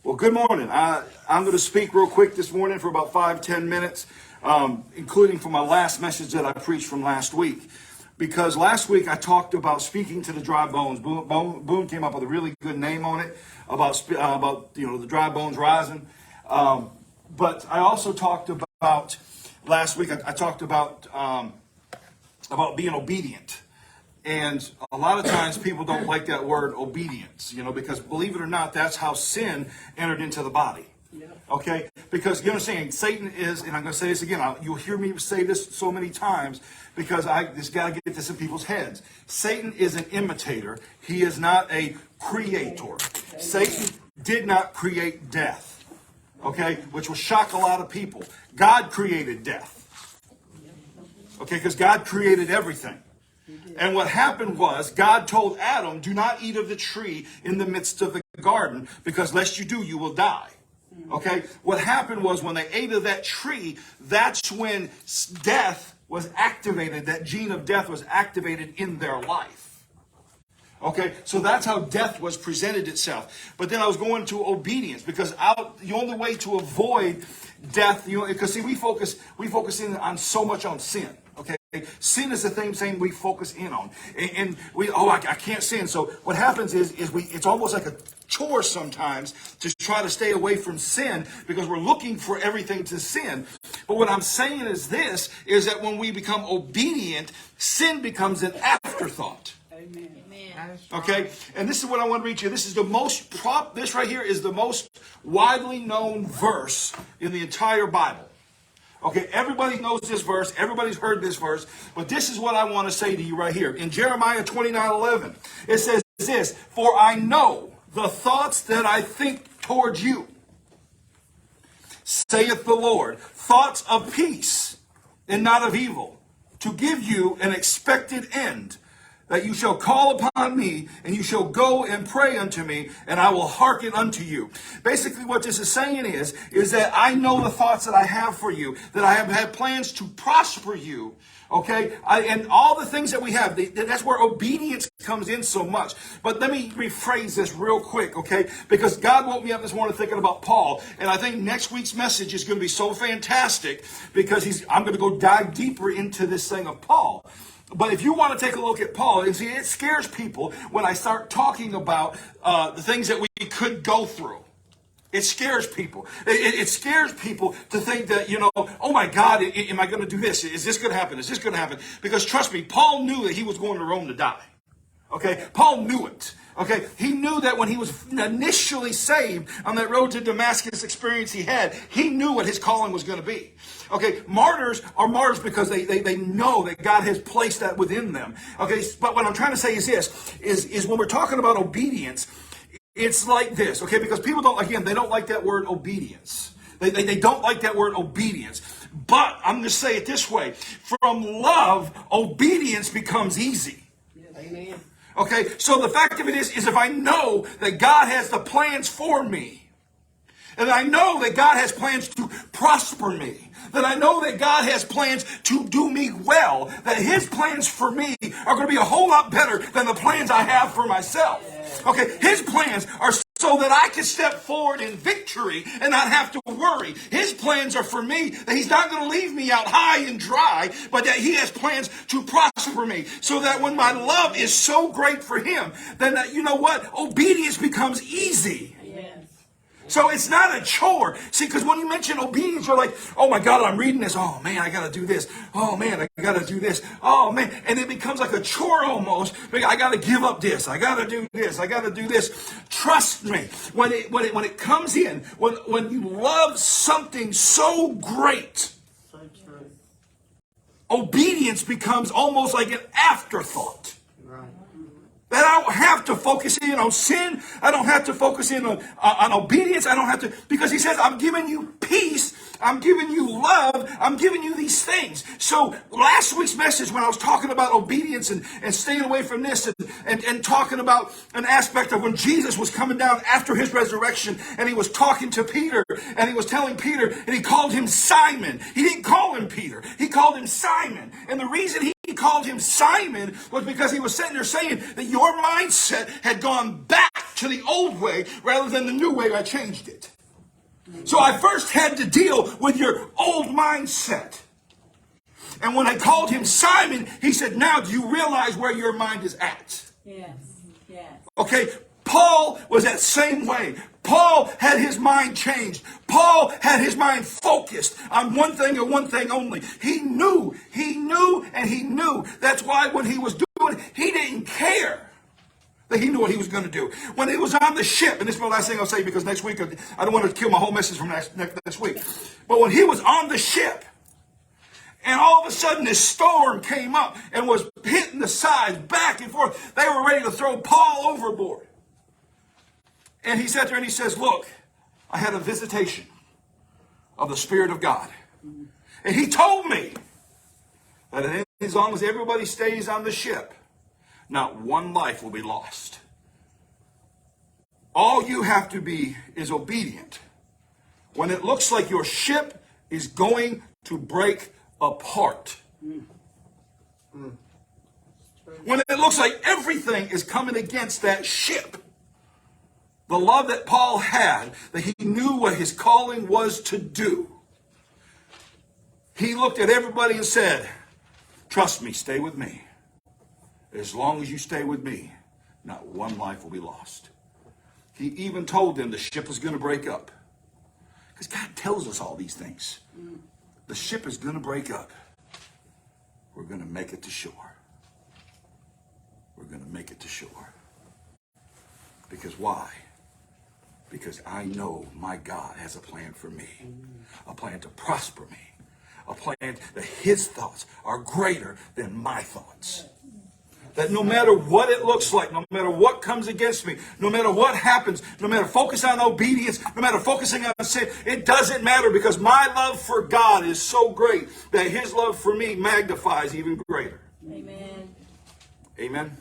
Well, good morning. I'm going to speak real quick this morning for about 5-10 minutes, including for my last message that I preached from last week. Because last week I talked about speaking to the dry bones. Boone came up with a really good name on it about the dry bones rising. But I also talked about last week. I talked about being obedient. And a lot of times people don't like that word obedience, because believe it or not, that's how sin entered into the body. Okay? Because you understand, Satan is, and I'm going to say this again, you'll hear me say this so many times because I just got to get this in people's heads. Satan is an imitator. He is not a creator. Satan did not create death. Okay? Which will shock a lot of people. God created death. Okay? Because God created everything. And what happened was God told Adam, do not eat of the tree in the midst of the garden, because lest you do, you will die. Okay? What happened was when they ate of that tree, that's when death was activated. That gene of death was activated in their life. Okay? So that's how death was presented itself. But then I was going to obedience, because the only way to avoid death, because see, we focus in on so much on sin. Okay, sin is the thing we focus in on, and I can't sin. So what happens is it's almost like a chore sometimes to try to stay away from sin because we're looking for everything to sin. But what I'm saying is that when we become obedient, sin becomes an afterthought. Amen. Okay, and this is what I want to read to you. This is this right here is the most widely known verse in the entire Bible. Okay, everybody knows this verse. Everybody's heard this verse. But this is what I want to say to you right here. In Jeremiah 29:11, it says this, for I know the thoughts that I think towards you, saith the Lord, thoughts of peace and not of evil, to give you an expected end. That you shall call upon me, and you shall go and pray unto me, and I will hearken unto you. Basically what this is saying is that I know the thoughts that I have for you, that I have had plans to prosper you, okay? And all the things that we have, that's where obedience comes in so much. But let me rephrase this real quick, okay? Because God woke me up this morning thinking about Paul, and I think next week's message is going to be so fantastic because I'm going to go dive deeper into this thing of Paul. But if you want to take a look at Paul, and see, it scares people when I start talking about the things that we could go through. It scares people. It scares people to think that, oh my God, am I going to do this? Is this going to happen? Is this going to happen? Because trust me, Paul knew that he was going to Rome to die. Okay? Paul knew it. Okay? He knew that when he was initially saved on that road to Damascus experience he had, he knew what his calling was going to be. Okay? Martyrs are martyrs because they know that God has placed that within them. Okay? But what I'm trying to say is this, is when we're talking about obedience, it's like this. Okay? Because people they don't like that word obedience. They don't like that word obedience. But I'm going to say it this way. From love, obedience becomes easy. Amen. Okay, so the fact of it is if I know that God has the plans for me, and I know that God has plans to prosper me, that I know that God has plans to do me well, that his plans for me are going to be a whole lot better than the plans I have for myself. Okay, his plans are so that I can step forward in victory and not have to worry. His plans are for me, that he's not going to leave me out high and dry, but that he has plans to prosper me. So that when my love is so great for him, then you know what? Obedience becomes easy. So it's not a chore. See, because when you mention obedience, you're like, oh my God, I'm reading this. Oh man, I got to do this. Oh man, I got to do this. Oh man. And it becomes like a chore almost. I got to give up this. I got to do this. I got to do this. Trust me. When it comes in, when you love something so great, obedience becomes almost like an afterthought. That I don't have to focus in on sin. I don't have to focus in on obedience. I don't have to, because he says, I'm giving you peace. I'm giving you love. I'm giving you these things. So last week's message, when I was talking about obedience and staying away from this and talking about an aspect of when Jesus was coming down after his resurrection and he was talking to Peter and he was telling Peter and he called him Simon. He didn't call him Peter. He called him Simon. And the reason he called him Simon was because he was sitting there saying that your mindset had gone back to the old way rather than the new way I changed it. So I first had to deal with your old mindset. And when I called him Simon, he said, now do you realize where your mind is at? Yes. Yes. Okay, Paul was that same way. Paul had his mind changed. Paul had his mind focused on one thing and one thing only. He knew, and he knew. That's why when he was doing it, he didn't care that he knew what he was going to do. When he was on the ship, and this is the last thing I'll say because next week, I don't want to kill my whole message from next week. But when he was on the ship, and all of a sudden this storm came up and was hitting the sides back and forth. They were ready to throw Paul overboard. And he sat there and he says, look, I had a visitation of the Spirit of God. And he told me that as long as everybody stays on the ship, not one life will be lost. All you have to be is obedient. When it looks like your ship is going to break apart. When it looks like everything is coming against that ship. The love that Paul had, that he knew what his calling was to do. He looked at everybody and said, trust me, stay with me. As long as you stay with me, not one life will be lost. He even told them the ship was going to break up. Because God tells us all these things. The ship is going to break up. We're going to make it to shore. We're going to make it to shore. Because why? Because I know my God has a plan for me. A plan to prosper me. A plan that his thoughts are greater than my thoughts. That no matter what it looks like, no matter what comes against me, no matter what happens, no matter focus on obedience, no matter focusing on sin, it doesn't matter because my love for God is so great that his love for me magnifies even greater. Amen. Amen.